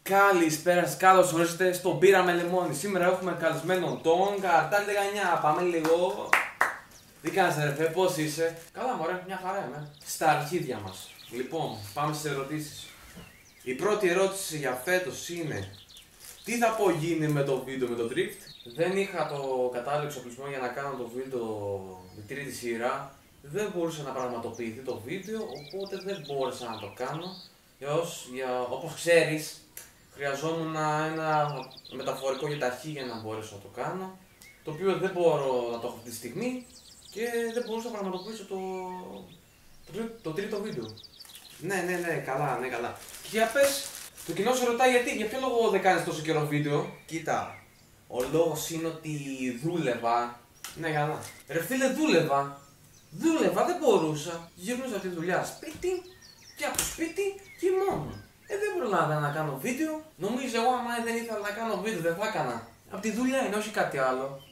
Καλησπέρα σας, καλώς ορίσατε στο Μπύρα με Λεμόνι. Σήμερα έχουμε καλεσμένο τον Καρτάλι 19. Πάμε λίγο. Τι κάνεις ρε φε, πώς είσαι? Καλά μωρέ, μια χαρά είμαι. Στα αρχίδια μας. Λοιπόν, πάμε στις ερωτήσεις. Η πρώτη ερώτηση για φέτος είναι: τι θα πω γίνει με το βίντεο με το Drift? Δεν είχα το κατάλληλο εξοπλισμό για να κάνω το βίντεο η τρίτη σειρά. Δεν μπορούσε να πραγματοποιηθεί το βίντεο, οπότε δεν μπόρεσα να το κάνω. Όπως ξέρεις, χρειαζόμουν ένα μεταφορικό για τα αρχεία για να μπορέσω να το κάνω, το οποίο δεν μπορώ να το έχω αυτή τη στιγμή και δεν μπορούσα να πραγματοποιήσω το τρίτο βίντεο. Ναι, καλά. Και για πες, το κοινό σε ρωτάει για ποιο λόγο δεν κάνεις τόσο καιρό βίντεο. Κοίτα, ο λόγος είναι ότι δούλευα. Ναι, καλά. Ρε φίλε, δούλευα, δεν μπορούσα. Γυρνούσα από τη δουλειά σπίτι και από το σπίτι κοιμόμουν. Δεν προλάβαινα να κάνω βίντεο. Νομίζω εγώ άμα δεν ήθελα να κάνω βίντεο δεν θα έκανα. Από τη δουλειά είναι, όχι κάτι άλλο.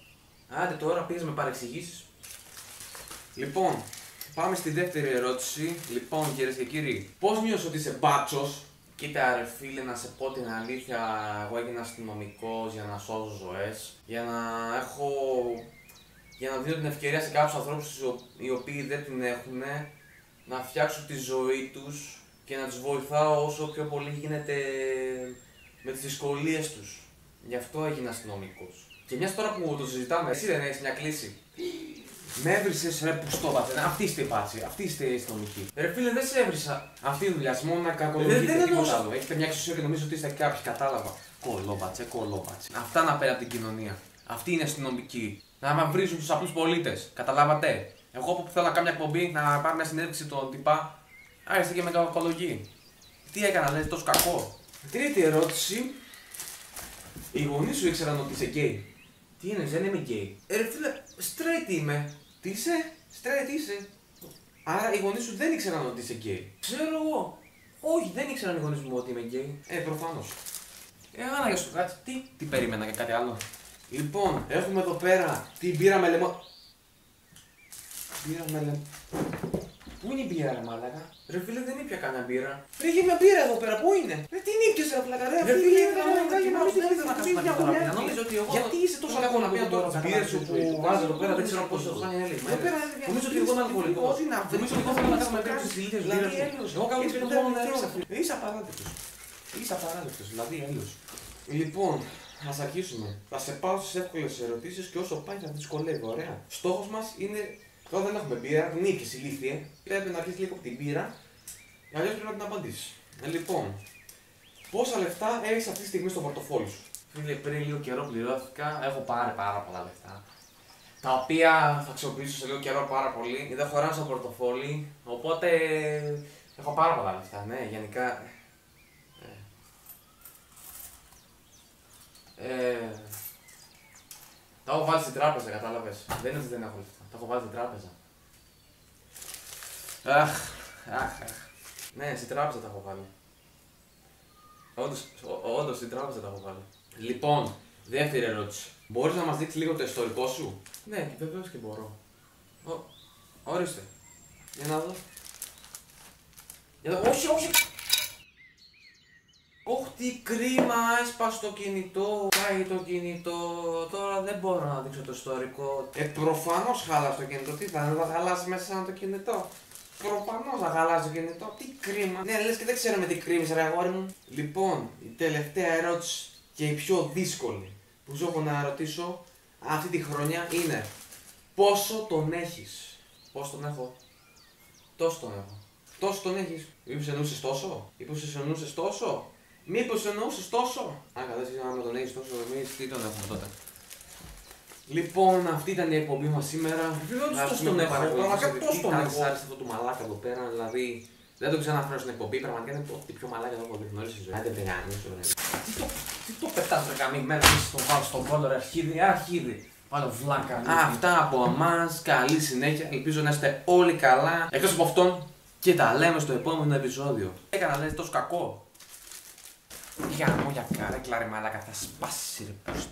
Άντε τώρα πήγες με παρεξηγήσεις. Λοιπόν, πάμε στη δεύτερη ερώτηση. Λοιπόν, κυρίες και κύριοι, πώς νιώσεις ότι είσαι μπάτσος? Κοίτα ρε φίλε, να σε πω την αλήθεια, εγώ έγινα αστυνομικός για να σώζω ζωές. Για να δίνω την ευκαιρία σε κάποιους ανθρώπους οι οποίοι δεν την έχουν να φτιάξουν τη ζωή τους και να τους βοηθάω όσο πιο πολύ γίνεται με τις δυσκολίες τους. Γι' αυτό έγινα αστυνομικός. Και μιας τώρα που το συζητάμε, εσύ δεν έχεις μια κλίση? Με έβρισες ρε που στο βάθεν, αυτή είστε πάτσι, αυτή είστε η αστυνομική. Ρε φίλε, δεν σε έβρισα αυτή η δουλειά, μόνο να κακολογείτε τίποτα άλλο. Έχετε μια εξουσία και νομίζω ότι είστε κάποιοι, κατάλαβα. Κολόμπατσε. Αυτά να πέρα από την κοινωνία. Αυτή είναι αστυνομική. Να με βρίζουν τους απλούς πολίτες. Καταλάβατε. Εγώ που θέλω να κάνω μια εκπομπή, να πάρω μια συνέντευξη των τυπά, άρεσε και με κακολογεί. Τι έκανα, λέει, τόσο κακό? Τρίτη ερώτηση. Οι γονείς σου ήξεραν ότι είσαι γκέι? Τι είναι, δεν είμαι γκέι. Ρε φίλε, straight είμαι. Τι είσαι? Straight είσαι. Άρα οι γονείς σου δεν ήξεραν ότι είσαι γκέι? Ξέρω εγώ. Όχι, δεν ήξεραν οι γονείς μου ότι είμαι γκέι. Προφανώς. Άρα για σου κάτι, τι περίμενα και κάτι άλλο. Λοιπόν, έχουμε εδώ πέρα την μπύρα με λεμόνι. Πού είναι η μπύρα ρε μάλακα? Ρε φίλε, δεν ήπια κανένα μπύρα. Ρε, είχε μια μπύρα εδώ πέρα, πού είναι? Ρε, την ήπιες ρε φλακα, ρε φίλε, δεν ήθελα να κάνω μια μπύρα. Νομίζω ότι εγώ... Γιατί είσαι τόσο κακό να πίνω τώρα τις μπύρες σου που βάζω εδώ πέρα, δεν ξέρω πόσο χρόνια είναι. Νομίζω ότι εγώ είμαι αλκοολικός. Νομίζω ότι εγώ θέλω να κάνω με κάποιες ηλίθιες μπύρες. Εγώ κάνω και το μόνο νερό. Είσαι απαράδεκτος, δηλαδή έλεος. Λοιπόν, ας αρχίσουμε. Θα σε πάω στις εύκολες ερωτήσεις και όσο πάει θα δυσκολεύει, ωραία. Στόχος μας είναι. Τώρα δεν έχουμε μπύρα, νίκης ηλίθιε. Πρέπει να αρχίσει λίγο από την μπύρα, αλλιώς πρέπει να την απαντήσεις. Λοιπόν, πόσα λεφτά έχεις αυτή τη στιγμή στο πορτοφόλι σου? Φίλε, πριν λίγο καιρό πληρώθηκα, έχω πάρει πάρα πολλά λεφτά. Τα οποία θα αξιοποιήσω σε λίγο καιρό πάρα πολύ, γιατί δεν χωράνε στο πορτοφόλι. Οπότε έχω πάρα πολλά λεφτά, ναι, γενικά. Τα έχω βάλει στην τράπεζα, κατάλαβες. Δεν είναι ότι δεν έχω λεφτά. Τα έχω βάλει στην τράπεζα. Αχ. Ναι, στην τράπεζα τα έχω βάλει. Όντως στην τράπεζα τα έχω βάλει. Λοιπόν, δεύτερη ερώτηση. Μπορείς να μας δείξεις λίγο το ιστορικό σου? Ναι, βεβαίως και μπορώ. Ορίστε. Για να δω. Όχι. Ωχ, τι κρίμα, έσπασε το κινητό, πάει το κινητό, τώρα δεν μπορώ να δείξω το ιστορικό. Προφανώς χάλασε το κινητό, τι θα χαλάσει μέσα σαν το κινητό? Προφανώς θα χαλάσει το κινητό, τι κρίμα. Ναι, λες και δεν ξέρουμε τι κρύβεις ρε αγόρι μου. Λοιπόν, η τελευταία ερώτηση και η πιο δύσκολη που σου έχω να ρωτήσω αυτή τη χρονιά είναι: πόσο τον έχεις? Πώς τον έχω? Τόσο τον έχω. Τόσο τον έχεις? Μήπως εννοούσες τόσο? Μήπως εννοούσες τόσο? Καλά, άμα τον έχεις τόσο, εμείς τι τον έχουμε τότε? Λοιπόν, αυτή ήταν η εκπομπή μας σήμερα. Πώς τον έχω? Πραγματικά πώς τον έχω? Άρεσε αυτό το μαλάκα εδώ πέρα, δηλαδή δεν το ξαναφέρω στην εκπομπή. Πραγματικά είναι ό,τι πιο μαλάκα εδώ που γνωρίσει η ζωή. Άντε πεγανίσου ρε. Τι το πετάς ρε καμίμενα, στο βάλω στον κόλλο ρε αρχίδι. Βάλω βλάκα. Αυτά από εμάς, καλή συνέχεια. Ελπίζω να είστε όλοι καλά. Εκτός από αυτόν. Και τα λέμε στο επόμενο επεισόδιο. Έκανα λέει τόσο κακό? Για καρέκλα ρε μαλάκα, θα σπάσει ρε πώς.